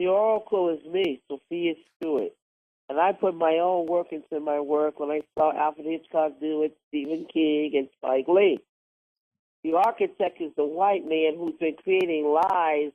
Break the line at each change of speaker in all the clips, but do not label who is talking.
The oracle is me, Sophia Stewart. And I put my own work into my work when I saw Alfred Hitchcock do it, Stephen King, and Spike Lee. The architect is the white man who's been creating lies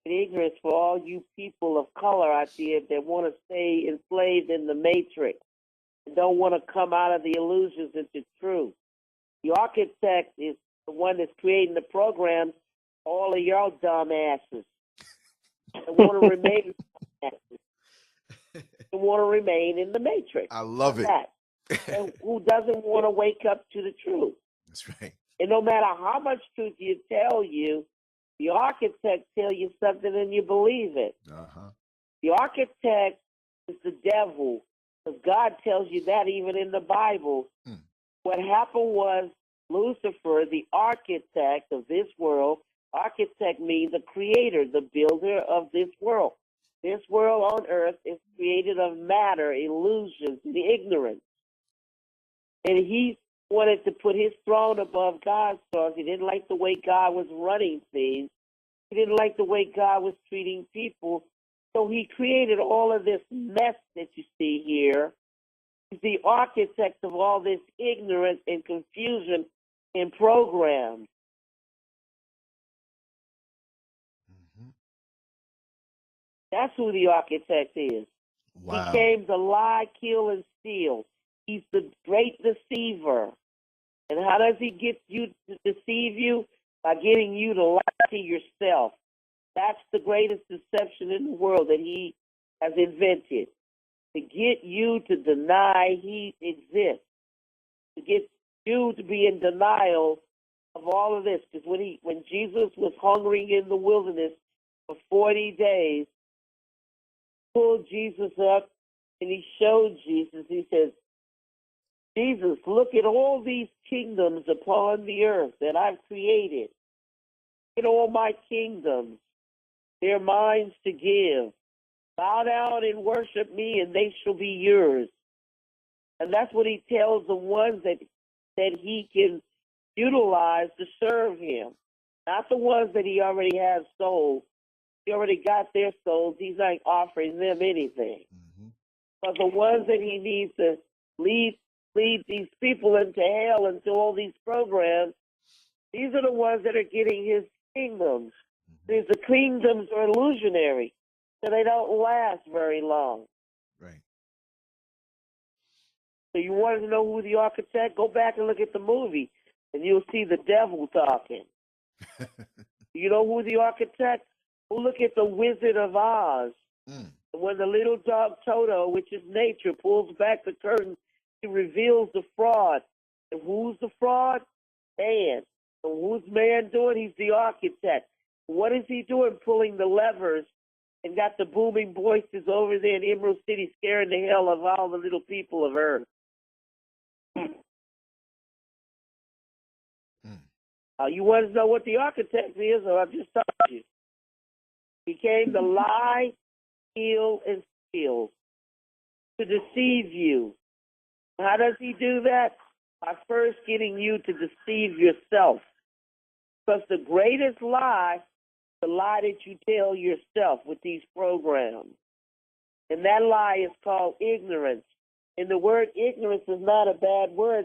and ignorance for all you people of color out there that want to stay enslaved in the matrix and don't want to come out of the illusions into truth. The architect is the one that's creating the programs for all of y'all dumb asses that want to remain and want to remain in the matrix.
I love it.
And who doesn't want to wake up to the truth?
That's right.
And no matter how much truth you tell you, the architect tell you something and you believe it. The architect is the devil, because God tells you that even in the Bible. What happened was Lucifer, the architect of this world, architect means a creator, the builder of this world. This world on earth is created of matter, illusions, and ignorance. And he wanted to put his throne above God's throne. He didn't like the way God was running things. He didn't like the way God was treating people. So he created all of this mess that you see here. He's the architect of all this ignorance and confusion in programs. That's who the architect is.
Wow.
He came to lie, kill, and steal. He's the great deceiver. And how does he get you to deceive you? By getting you to lie to yourself. That's the greatest deception in the world that he has invented. To get you to deny he exists. To get you to be in denial of all of this. Because when Jesus was hungering in the wilderness for 40 days, pulled Jesus up and he showed Jesus. He says, Jesus, look at all these kingdoms upon the earth that I've created. Look at all my kingdoms. They're mine to give. Bow down and worship me, and they shall be yours. And that's what he tells the ones that he can utilize to serve him. Not the ones that he already has sold. He already got their souls. He's not offering them anything. But the ones that he needs to lead these people into hell, into all these programs, these are the ones that are getting his kingdoms. The kingdoms are illusionary, so they don't last very long.
Right.
So you wanted to know who the architect? Go back and look at the movie, and you'll see the devil talking. You know who the architect? Well, look at the Wizard of Oz. When the little dog Toto, which is nature, pulls back the curtain, he reveals the fraud. And who's the fraud? Man. And who's man doing? He's the architect. What is he doing? Pulling the levers and got the booming voices over there in Emerald City scaring the hell of all the little people of Earth. You want to know what the architect is, or I've just told you? He came to lie, kill, and steal, to deceive you. How does he do that? By first getting you to deceive yourself. Because the greatest lie is the lie that you tell yourself with these programs. And that lie is called ignorance. And the word ignorance is not a bad word.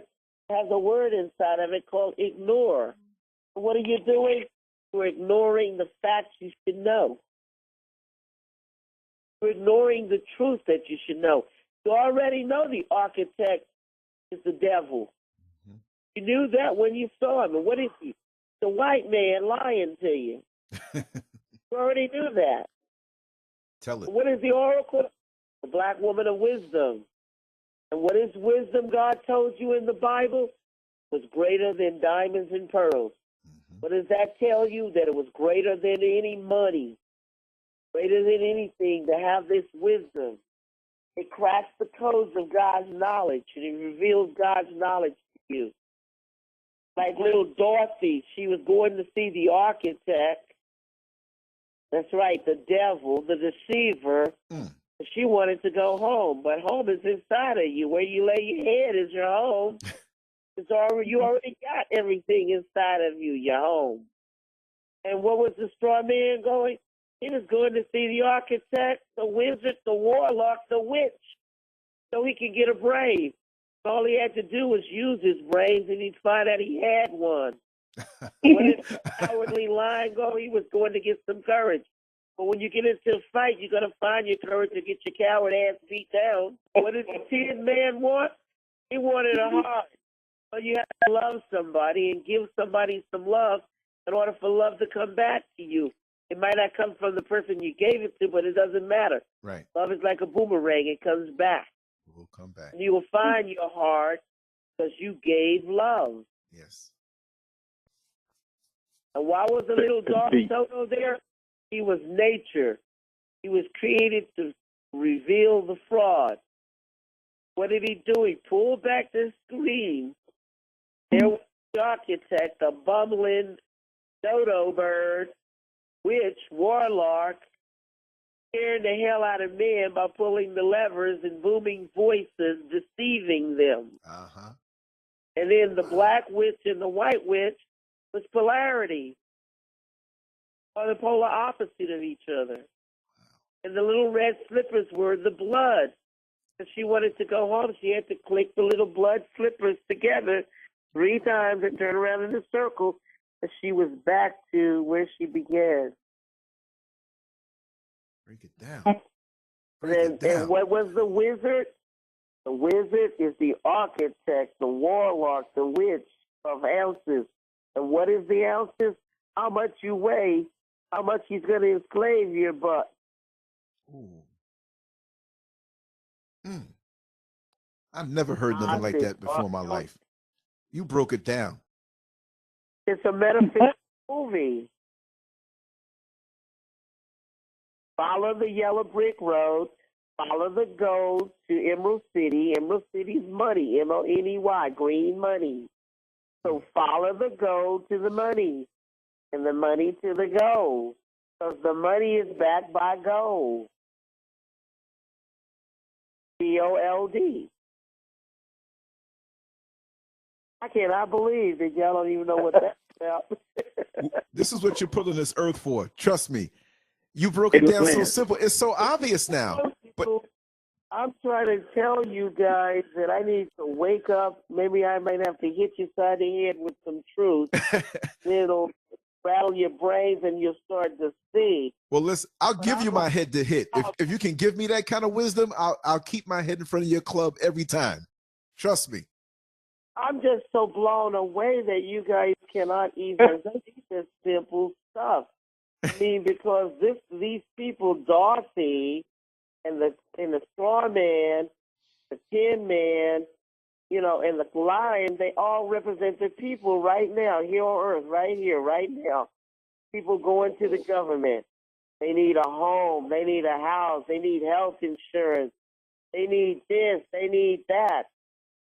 It has a word inside of it called ignore. What are you doing? You're ignoring the facts you should know. You're ignoring the truth that you should know. You already know the architect is the devil. You knew that when you saw him. And what is he? The white man lying to you. You already knew that.
Tell it.
What is the oracle? The black woman of wisdom. And what is wisdom God told you in the Bible? Was greater than diamonds and pearls. What does that tell you? That it was greater than any money, greater than anything to have this wisdom. It cracks the codes of God's knowledge, and it reveals God's knowledge to you. Like little Dorothy, she was going to see the architect. That's right, the devil, the deceiver. She wanted to go home, but home is inside of you. Where you lay your head is your home. You already got everything inside of you, your home. And what was the straw man going? He was going to see the architect, the wizard, the warlock, the witch, so he could get a brain. All he had to do was use his brains, and he'd find out he had one. When it's cowardly lying go, he was going to get some courage. But when you get into a fight, you're going to find your courage to get your coward ass beat down. What did the Tin Man want? He wanted a heart. So you have to love somebody and give somebody some love in order for love to come back to you. It might not come from the person you gave it to, but it doesn't matter.
Right.
Love is like a boomerang. It comes back.
It will come back.
And you will find your heart because you gave love.
Yes.
And why was the little dog Toto there? He was nature. He was created to reveal the fraud. What did he do? He pulled back the screen. There was the architect, a bumbling dodo bird, witch, warlock, scaring the hell out of men by pulling the levers and booming voices, deceiving them.
Uh-huh.
And then the black witch and the white witch was polarity, or the polar opposite of each other. And the little red slippers were the blood. If she wanted to go home, she had to click the little blood slippers together 3 times and turn around in a circle, and she was back to where she began.
Break it down.
And what was the wizard? The wizard is the architect, the warlock, the witch of ounces. And what is the ounces? How much you weigh, how much he's going to enslave your butt.
Ooh. I've never heard nothing like that before in my life. You broke it down.
It's a metaphysical movie. Follow the yellow brick road. Follow the gold to Emerald City. Emerald City's money, M-O-N-E-Y, green money. So follow the gold to the money, and the money to the gold, because the money is backed by gold. G-O-L-D. I cannot believe that y'all don't even know what that's about.
This is what you're put on this earth for. Trust me. You broke it down so simple. It's so obvious now. But
I'm trying to tell you guys that I need to wake up. Maybe I might have to hit you side the head with some truth. It'll rattle your brains and you'll start to see.
Well, listen, I'll give you my head to hit. If you can give me that kind of wisdom, I'll keep my head in front of your club every time. Trust me.
I'm just so blown away that you guys cannot even think this simple stuff. I mean, because these people, Dorothy and the straw man, the Tin Man, you know, and the lion, they all represent the people right now, here on earth, right here, right now. People going to the government. They need a home. They need a house. They need health insurance. They need this. They need that.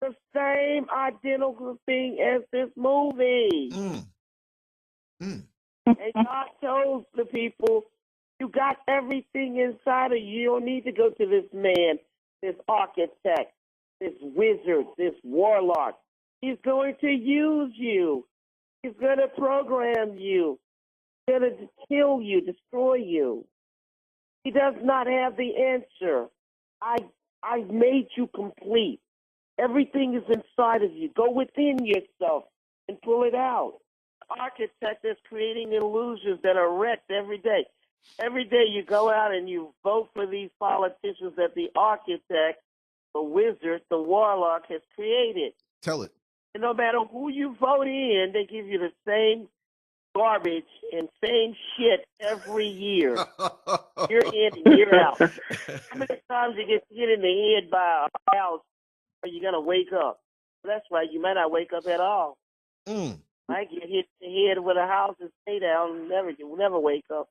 The same identical thing as this movie. And God told the people, you got everything inside of you. You don't need to go to this man, this architect, this wizard, this warlock. He's going to use you. He's going to program you. He's going to kill you, destroy you. He does not have the answer. I made you complete. Everything is inside of you. Go within yourself and pull it out. The architect is creating illusions that are wrecked every day. Every day you go out and you vote for these politicians that the architect, the wizard, the warlock has created.
Tell it.
And no matter who you vote in, they give you the same garbage and same shit every year. Year in and year out. How many times you get hit in the head by a house are you going to wake up? Well, that's right. You might not wake up at all. Might get hit in the head with a house and stay down and never wake up.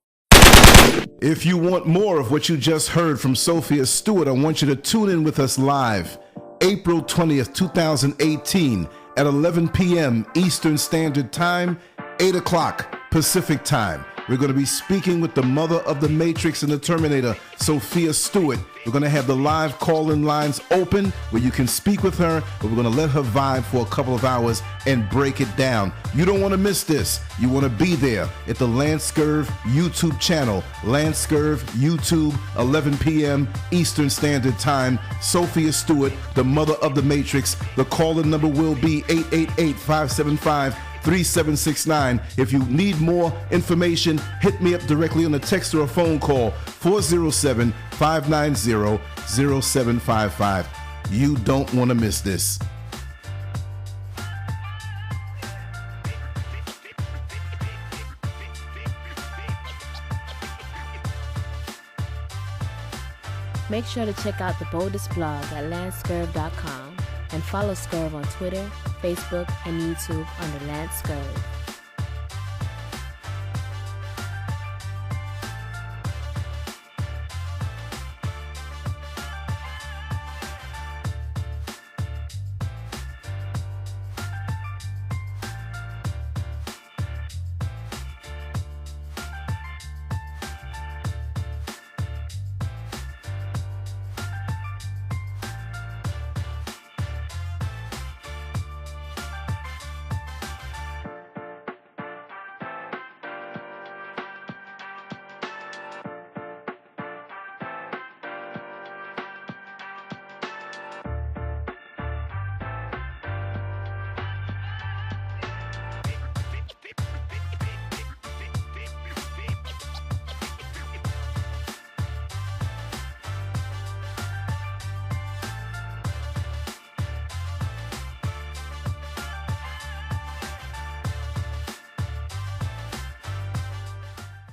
If you want more of what you just heard from Sophia Stewart, I want you to tune in with us live April 20th, 2018 at 11 p.m. Eastern Standard Time, 8 o'clock Pacific Time. We're going to be speaking with the mother of the Matrix and the Terminator, Sophia Stewart. We're going to have the live call-in lines open where you can speak with her, but we're going to let her vibe for a couple of hours and break it down. You don't want to miss this. You want to be there at the Lancescurv YouTube channel. Lancescurv YouTube, 11 p.m. Eastern Standard Time. Sophia Stewart, the mother of the Matrix. The call-in number will be 888-575-3769. If you need more information, hit me up directly on a text or a phone call, 407-590-0755. You don't want to miss this.
Make sure to check out the boldest blog at Lancescurv.com and follow Scurv on Twitter, Facebook, and YouTube under Lancescurv.